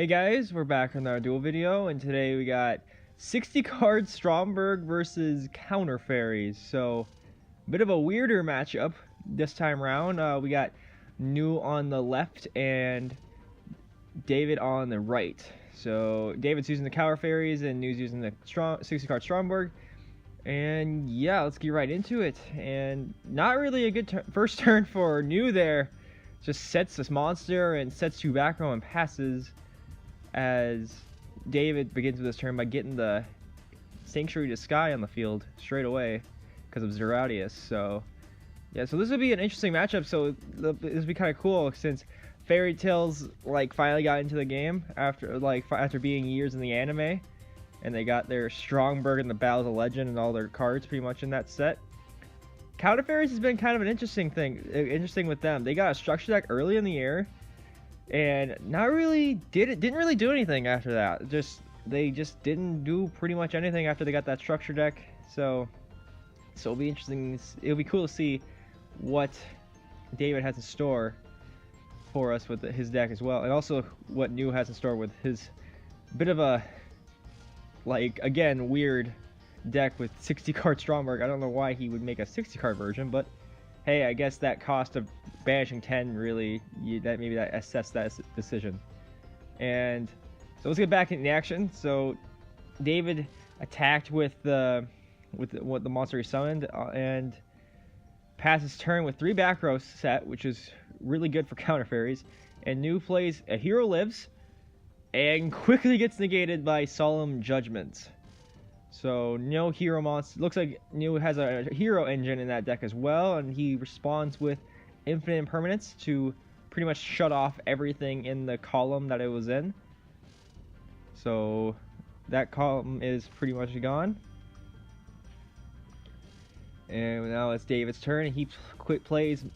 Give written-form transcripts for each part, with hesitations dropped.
Hey guys, we're back on our duel video, and today we got 60 cards Stromberg versus Counter Fairies. So, a bit of a weirder matchup this time round. We got New on the left and David on the right. So, David's using the Counter Fairies and New's using the 60 card Stromberg. And yeah, let's get right into it. And not really a good first turn for New there. Just sets this monster and sets two back row and passes, as David begins with this turn by getting the Sanctuary to Sky on the field straight away because of Zeradius. So yeah, so this would be an interesting matchup. So this would be kind of cool since Fairy Tales finally got into the game after being years in the anime, and they got their Stromberg and the Battles of Legend and all their cards pretty much in that set. Counter Fairies has been kind of an interesting with them. They got a structure deck early in the year, and didn't really do anything after that. They just didn't do pretty much anything after they got that structure deck. So it'll be interesting. It'll be cool to see what David has in store for us with his deck as well, and also what New has in store with his bit of a again weird deck with 60 card Stromberg. I don't know why he would make a 60 card version, but hey, I guess that cost of banishing 10 really, maybe that assessed that decision. And so let's get back into the action. So David attacked with what the monster he summoned and passes turn with 3 back rows set, which is really good for Counter Fairies. And New plays a Hero Lives and quickly gets negated by Solemn Judgment. So no hero monster. Looks like New has a hero engine in that deck as well, and he responds with infinite impermanence to pretty much shut off everything in the column that it was in. So that column is pretty much gone. And now it's David's turn, and he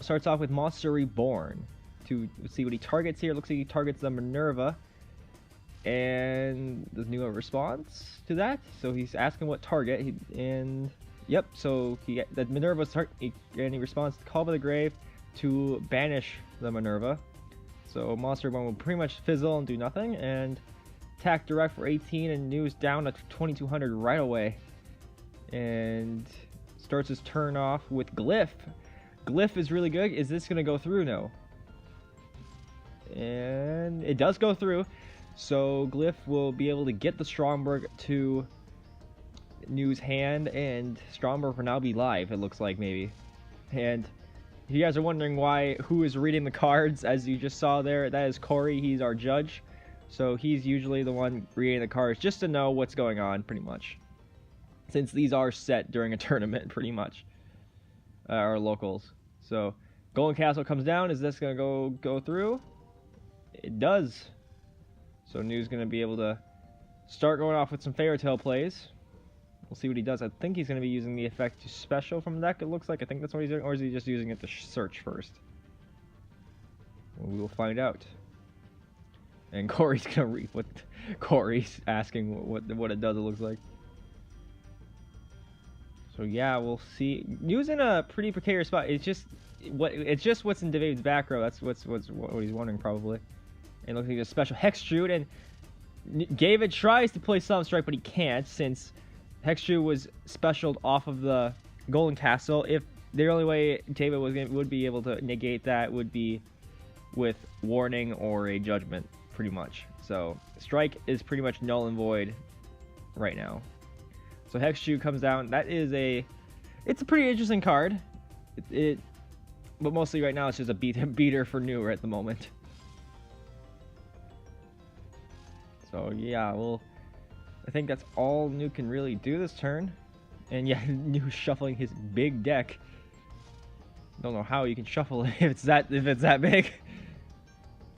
starts off with Monster Reborn to see what he targets here. Looks like he targets the Minerva. And there's New a response to that, so he's asking what target, yep, so the Minerva's target, and he responds to Call by the Grave to banish the Minerva. So Monster Reborn will pretty much fizzle and do nothing, and attack direct for 18, and New's down to 2200 right away, and starts his turn off with Glyph. Glyph is really good. Is this gonna go through? No. And it does go through. So Glyph will be able to get the Stromberg to New's hand, and Stromberg will now be live, it looks like, maybe. And if you guys are wondering who is reading the cards, as you just saw there, that is Corey. He's our judge. So he's usually the one reading the cards just to know what's going on, pretty much. Since these are set during a tournament, pretty much. Our locals. So Golden Castle comes down. Is this going to go through? It does. So New's going to be able to start going off with some Fairy Tale plays. We'll see what he does. I think he's going to be using the effect to special from the deck, it looks like. I think that's what he's doing. Or is he just using it to search first? Well, we will find out. And Corey's going to read what Corey's asking what it does, it looks like. So yeah, we'll see. New's in a pretty precarious spot. It's just what's in David's back row. That's what he's wondering, probably. And looks like a special Hextrude, and David tries to play Summon Strike, but he can't, since Hextrude was specialed off of the Golden Castle. If the only way David would be able to negate that would be with Warning or a Judgment, pretty much. So Strike is pretty much null and void right now. So Hextrude comes down. It's a pretty interesting card. But mostly right now it's just a beater for New at the moment. So yeah, I think that's all New can really do this turn. And yeah, New shuffling his big deck. Don't know how you can shuffle it if it's that big.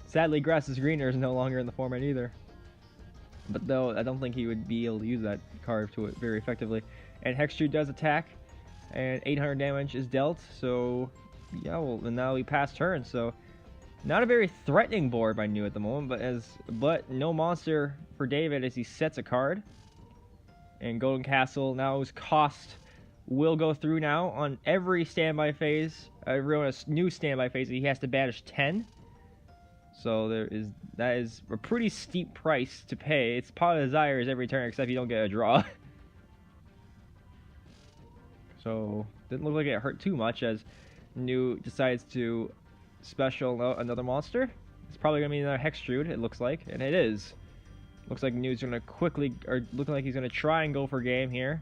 Sadly, Grass is Greener is no longer in the format either. But though, I don't think he would be able to use that card to it very effectively. And Hextrude does attack, and 800 damage is dealt. So yeah, and now we pass turn. So not a very threatening board by New at the moment, but no monster for David as he sets a card. And Golden Castle now's cost will go through now on every standby phase. Every new standby phase, he has to banish 10. So that is a pretty steep price to pay. It's Pot of Desires every turn, except you don't get a draw. So didn't look like it hurt too much as New decides to special another monster. It's probably gonna be another Hextrude, it looks like, and it is. Looks like New's gonna quickly, or looking like he's gonna try and go for game here.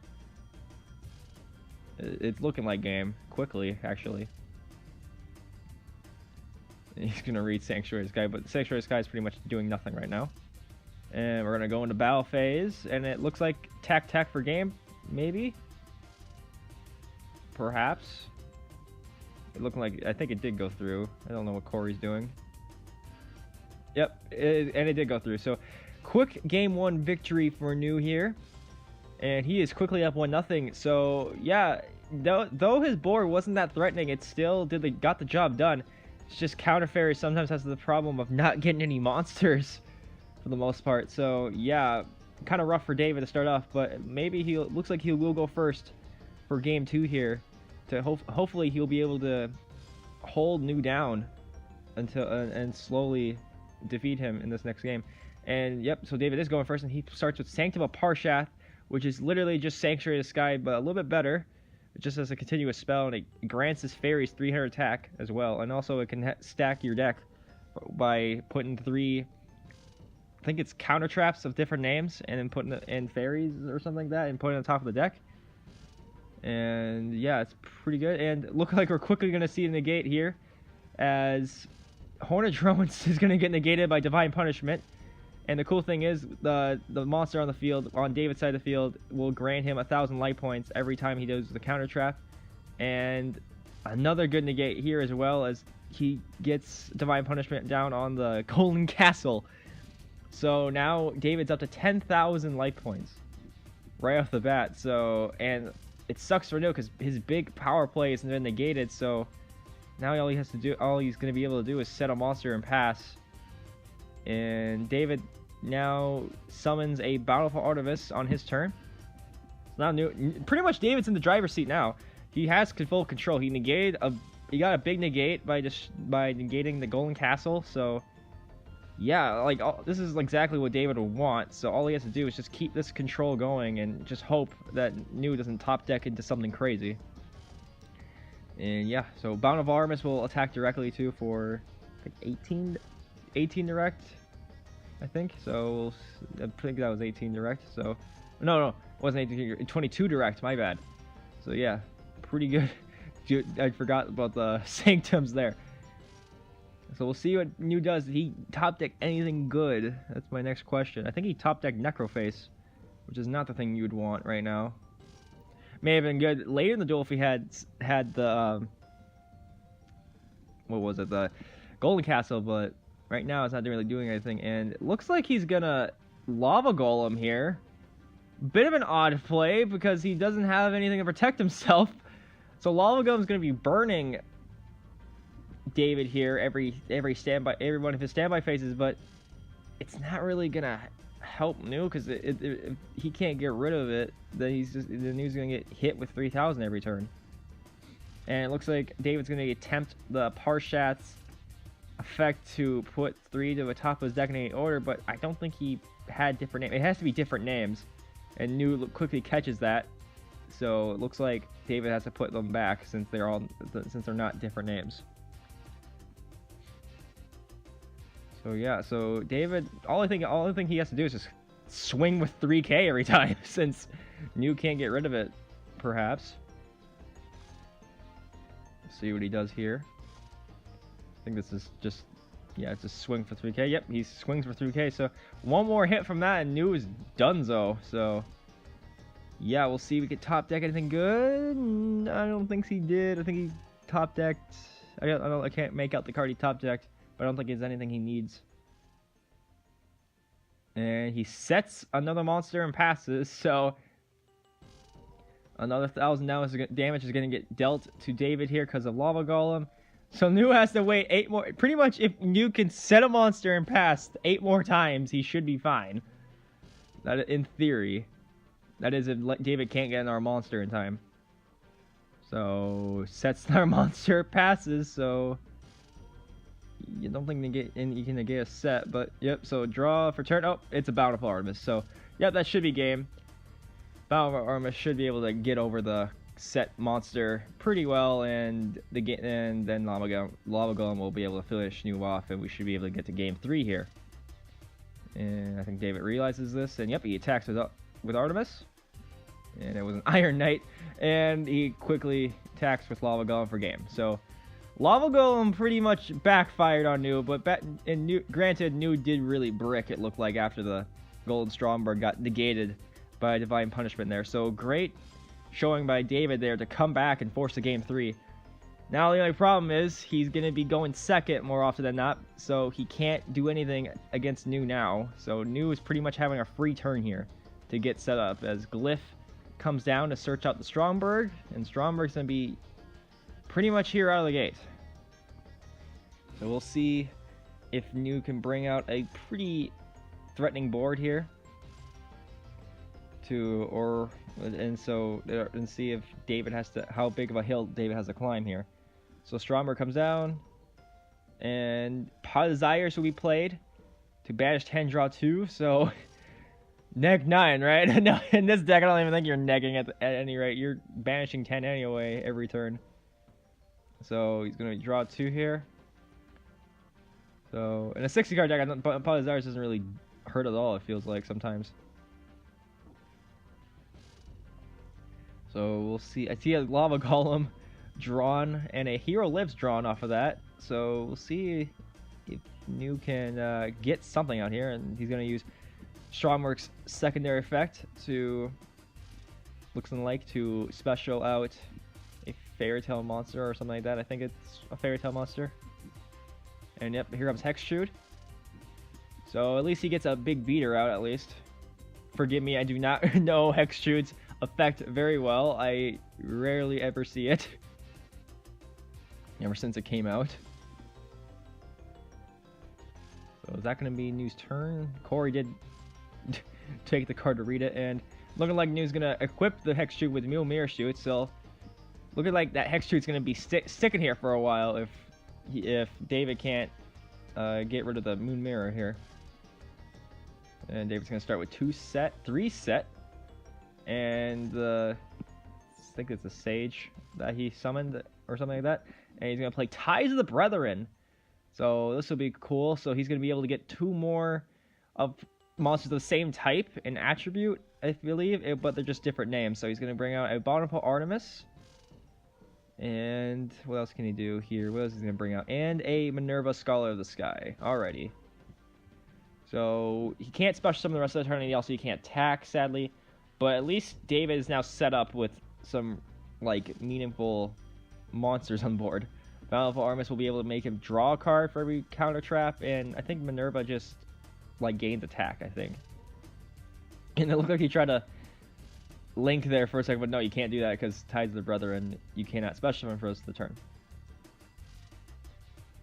It's looking like game quickly, actually. And he's gonna read Sanctuary Sky, but Sanctuary Sky is pretty much doing nothing right now. And we're gonna go into battle phase, and it looks like tac for game, maybe, perhaps. It looked like, I think it did go through. I don't know what Corey's doing. Yep, and it did go through. So quick game 1 victory for New here, and he is quickly up 1-0. So yeah, though his board wasn't that threatening, it still got the job done. It's just Counter Fairy sometimes has the problem of not getting any monsters for the most part. So yeah, kind of rough for David to start off, but maybe looks like he will go first for game 2 here. To hopefully he'll be able to hold New down until and slowly defeat him in this next game. And yep, so David is going first, and he starts with Sanctum of Parshath, which is literally just Sanctuary of the Sky, but a little bit better. It just has a continuous spell, and it grants his fairies 300 attack as well, and also it can stack your deck by putting 3, I think it's counter traps of different names, and then putting it in fairies or something like that, and putting it on top of the deck. And yeah, it's pretty good. And it looks like we're quickly going to see a negate here, as Hornet Drones is going to get negated by Divine Punishment. And the cool thing is, the monster on the field, on David's side of the field, will grant him 1,000 life points every time he does the counter trap. And another good negate here as well, as he gets Divine Punishment down on the Golden Castle. So now David's up to 10,000 life points right off the bat. So, and it sucks for New because his big power play has been negated, so now all he's going to be able to do is set a monster and pass. And David now summons a Bountiful Artemis on his turn. So now pretty much David's in the driver's seat now. He has full control. He got a big negate by negating the Golden Castle, so yeah, like this is exactly what David would want. So all he has to do is just keep this control going and just hope that New doesn't top deck into something crazy. And yeah, so Bound of Artemis will attack directly too for like 18 direct, I think. So I think that was 18 direct. So no, it wasn't 18, 22 direct. My bad. So yeah, pretty good. I forgot about the sanctums there. So we'll see what New does. Did he top deck anything good? That's my next question. I think he top decked Necroface, which is not the thing you'd want right now. May have been good later in the duel if he had the what was it, the Golden Castle, but right now it's not really doing anything. And it looks like he's gonna Lava Golem here. Bit of an odd play because he doesn't have anything to protect himself. So Lava Golem's gonna be burning David here every one of his standby phases, but it's not really gonna help New because if he can't get rid of it, then New's gonna get hit with 3,000 every turn. And it looks like David's gonna attempt the Parshath's effect to put 3 to the top of his deck in any order, but I don't think he had different names. It has to be different names, and New quickly catches that. So it looks like David has to put them back since they're not different names. So yeah, so David, all I think he has to do is just swing with 3k every time, since New can't get rid of it, perhaps. Let's see what he does here. I think this is just, yeah, it's a swing for 3k. Yep, he swings for 3k. So one more hit from that, and New is donezo. So yeah, we'll see if we can top deck anything good. I don't think he did. I think he top decked. I can't make out the card he top decked, but I don't think there's anything he needs. And he sets another monster and passes, so another 1,000 damage is going to get dealt to David here because of Lava Golem. So New has to wait 8 more. Pretty much, if New can set a monster and pass 8 more times, he should be fine. That, in theory. That is if David can't get another monster in time. So, sets our monster, passes, so You don't think you can negate a set, but yep. So draw for turn. Oh, it's a Bountiful Artemis. So yep, that should be game. Bountiful Artemis should be able to get over the set monster pretty well, and then Lava Golem will be able to finish New off, and we should be able to get to game 3 here. And I think David realizes this, and yep, he attacks with Artemis, and it was an Iron Knight, and he quickly attacks with Lava Golem for game. So Lava Golem pretty much backfired on New, but granted, New did really brick, it looked like, after the Golden Stromberg got negated by Divine Punishment there. So great showing by David there to come back and force the game 3. Now the only problem is he's going to be going second more often than not, so he can't do anything against New now. So New is pretty much having a free turn here to get set up as Glyph comes down to search out the Stromberg, and Stromberg's going to be pretty much here out of the gate. So we'll see if New can bring out a pretty threatening board here and see if David how big of a hill David has to climb here. So Stromberg comes down, and Pot of Desires will be played to banish 10, draw 2. So neg 9, right? No, in this deck I don't even think you're negging at any rate. You're banishing 10 anyway every turn. So he's gonna draw 2 here. So in a 60 card deck, Pot of Desires doesn't really hurt at all, it feels like sometimes. So we'll see. I see a Lava Golem drawn and a Hero Lives drawn off of that. So we'll see if New can get something out here, and he's going to use Stromberg's secondary effect to, looks like, to special out a Fairy Tale monster or something like that. I think it's a Fairy Tale monster. And yep, here comes Hextrude. So at least he gets a big beater out at least. Forgive me, I do not know Hextrude's effect very well. I rarely ever see it. Ever since it came out. So is that going to be New's turn? Corey did take the card to read it, and looking like New's going to equip the Hextrude with Mule Mirror Shoot, so looking like that Hextrude's going to be sticking here for a while if David can't get rid of the Moon Mirror here. And David's going to start with 3 set. And I think it's a Sage that he summoned or something like that. And he's going to play Ties of the Brethren. So this will be cool. So he's going to be able to get 2 more of monsters of the same type and attribute, I believe, but they're just different names. So he's going to bring out a Bountiful Artemis. And what else can he do here? What else is he going to bring out? And a Minerva Scholar of the Sky. Alrighty. So he can't special summon the rest of the turn, and he also can't attack, sadly. But at least David is now set up with some, like, meaningful monsters on board. Bountiful Artemis will be able to make him draw a card for every counter trap, and I think Minerva just, like, gains attack, I think. And it looked like he tried to link there for a second, but no, you can't do that because Ties of the Brethren, you cannot special summon for the rest of the turn.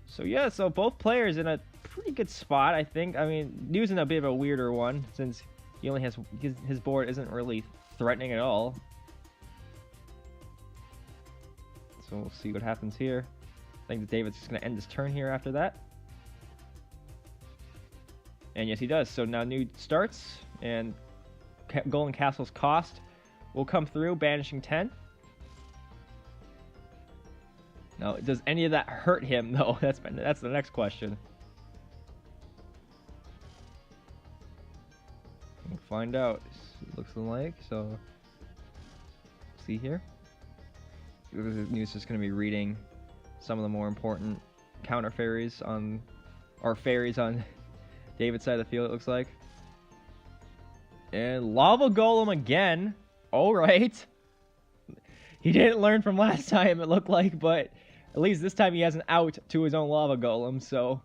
So yeah, so both players in a pretty good spot, I think. I mean, New's in a bit of a weirder one since he only has his board isn't really threatening at all. So we'll see what happens here. I think that David's just going to end his turn here after that. And yes, he does. So now New starts, and Golden Castle's cost will come through, banishing 10. Now, does any of that hurt him, though? That's the next question. We'll find out. It looks like, so see here. New's just going to be reading some of the more important counter fairies on, or fairies on David's side of the field, it looks like. And Lava Golem again. Alright. He didn't learn from last time, it looked like, but at least this time he has an out to his own Lava Golem, so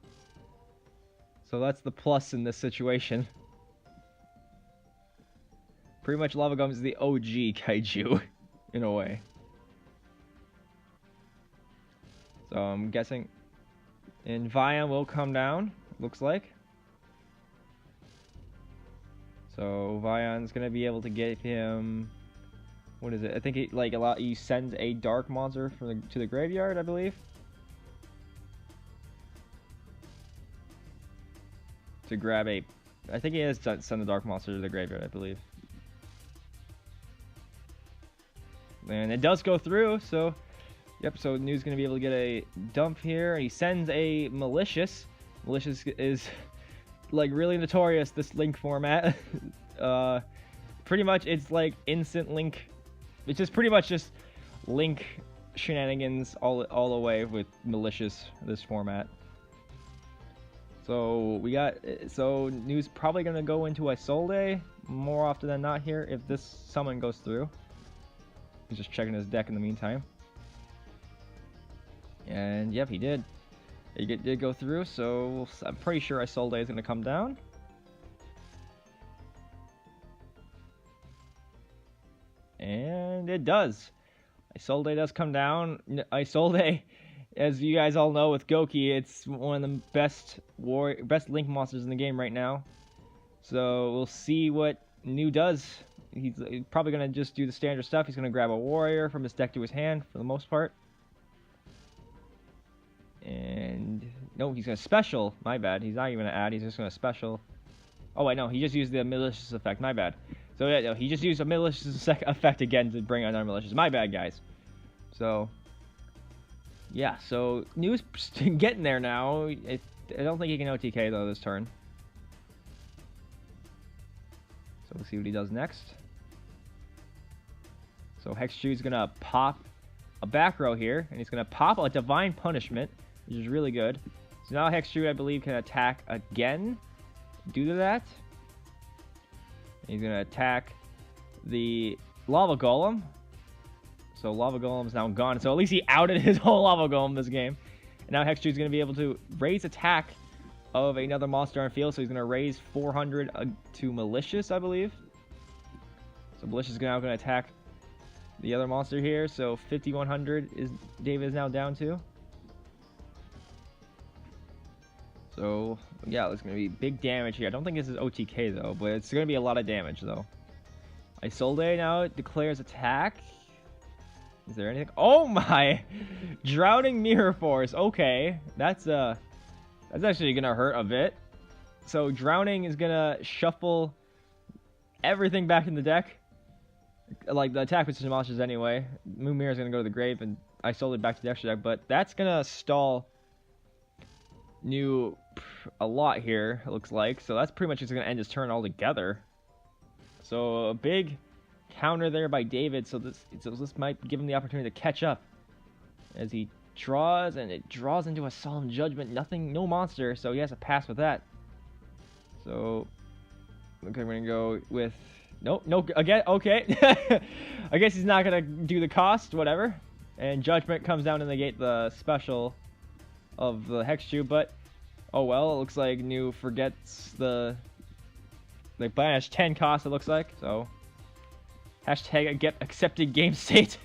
that's the plus in this situation. Pretty much Lava Golem is the OG Kaiju, in a way. So I'm guessing, and Vion will come down, looks like. So Vion's gonna be able to get him. What is it? I think it he sends a dark monster to the graveyard, I believe. to grab a... I think he has sent the Dark Monster to the graveyard, I believe. And it does go through, so... Yep, so New's going to be able to get a dump here. And he sends a Malicious. Malicious is, like, really notorious, this Link format. Pretty much, it's like instant Link. It's just pretty much just Link shenanigans all the way with Malicious, this format. So we got... So New's probably going to go into Isolde more often than not here if this summon goes through. He's just checking his deck in the meantime. And yep, he did. He did go through, so I'm pretty sure Isolde is going to come down. And it does. Isolde does come down. Isolde, as you guys all know with Goki, it's one of the best Link monsters in the game right now. So we'll see what New does. He's probably going to just do the standard stuff. He's going to grab a warrior from his deck to his hand for the most part. And no, he's going to special. My bad. He's not even going to add. He's just going to special. Oh, wait, no. He just used the Malicious effect. My bad. So yeah, no, he just used a Malicious effect again to bring on our Malicious. My bad, guys. So, yeah. So, New's getting there now. I don't think he can OTK, though, this turn. So, we'll see what he does next. So, Hextrude's going to pop a back row here. And he's going to pop a Divine Punishment, which is really good. So, now Hextrude, I believe, can attack again due to that. He's going to attack the Lava Golem. So Lava Golem's now gone. So at least he outed his whole Lava Golem this game. And now Hextrude's going to be able to raise attack of another monster on field. So he's going to raise 400 to Malicious, I believe. So Malicious is now going to attack the other monster here. So 5100 is David is now down to. So, yeah, there's going to be big damage here. I don't think this is OTK, though, but it's going to be a lot of damage, though. Isolde now declares attack. Is there anything? Oh, my! Drowning Mirror Force. Okay, that's actually going to hurt a bit. So, Drowning is going to shuffle everything back in the deck. Like, the attack position monsters anyway. Moon Mirror is going to go to the grave, and Isolde back to the extra deck, but that's going to stall New a lot here, it looks like. So that's pretty much just going to end his turn altogether. So a big counter there by David. So this might give him the opportunity to catch up as he draws, and it draws into a Solemn Judgment. Nothing, no monster, so he has to pass with that. So okay, we're gonna go with no again. Okay, I guess he's not gonna do the cost, whatever. And Judgment comes down to negate the special of the Hextrude, but oh well, it looks like New forgets the banish 10 cost, it looks like. So hashtag get accepted game state,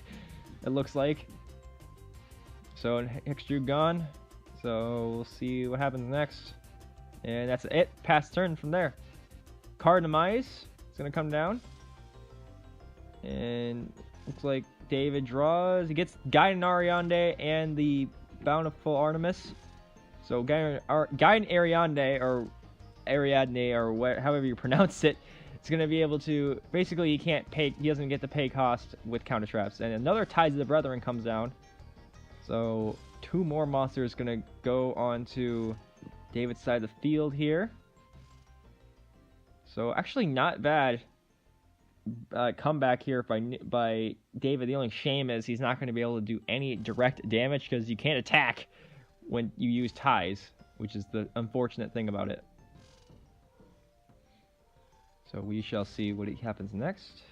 it looks like. So Hextrude gone, so we'll see what happens next. And that's it, pass turn from there. Card Demise is gonna come down, and looks like David draws. He gets Guiding Ariande and the Bountiful Artemis. So Guiding Ariande, or Ariadne, or however you pronounce it, it's going to be able to, basically he can't pay, he doesn't get to pay cost with counter traps. And another Tides of the Brethren comes down. So 2 more monsters going to go onto David's side of the field here. So actually not bad comeback here by David. The only shame is he's not going to be able to do any direct damage because you can't attack when you use ties, which is the unfortunate thing about it. So we shall see what happens next.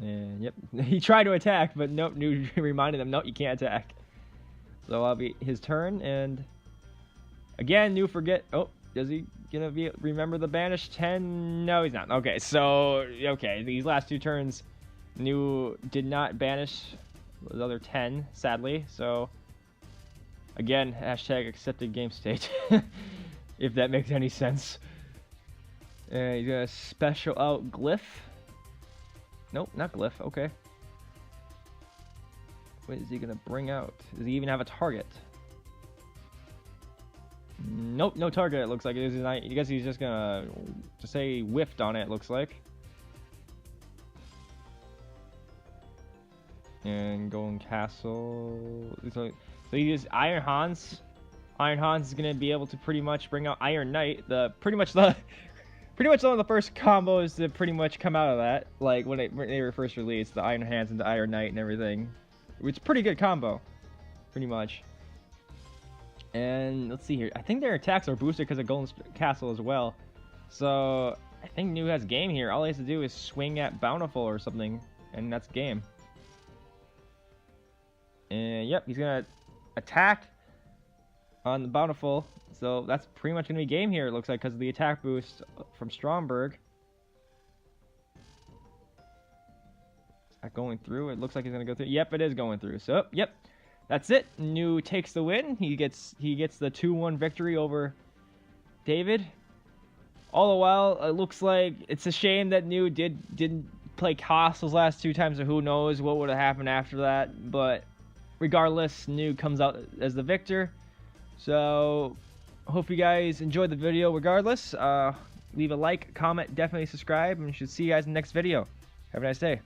And yep, he tried to attack, but nope, New reminded him, nope, you can't attack. So I'll be his turn, and again, New forget. Oh, is he gonna remember the banish 10? No, he's not. Okay, so these last 2 turns, New did not banish the other 10, sadly. So again, hashtag accepted game state, if that makes any sense. And he's gonna special out Glyph. Nope, not Glyph. Okay. What is he gonna bring out? Does he even have a target? Nope, no target. It looks like it is. I guess he's just gonna say whiffed on it. Looks like. And going castle. So he uses Iron Hans. Iron Hans is gonna be able to pretty much bring out Iron Knight. Pretty much one of the first combos to pretty much come out of that. Like when they were first released, the Iron Hands and the Iron Knight and everything. It's a pretty good combo, pretty much. And let's see here. I think their attacks are boosted because of Golden Castle as well. So I think New has game here. All he has to do is swing at Bountiful or something, and that's game. And yep, he's gonna attack on the Bountiful. So that's pretty much gonna be game here. It looks like because of the attack boost from Stromberg. Is that going through? It looks like he's gonna go through. Yep, it is going through. So yep. That's it. New takes the win. He gets the 2-1 victory over David. All the while, it looks like it's a shame that New didn't play Castles last 2 times, so who knows what would have happened after that. But regardless, New comes out as the victor. So hope you guys enjoyed the video regardless. Leave a like, comment, definitely subscribe, and we should see you guys in the next video. Have a nice day.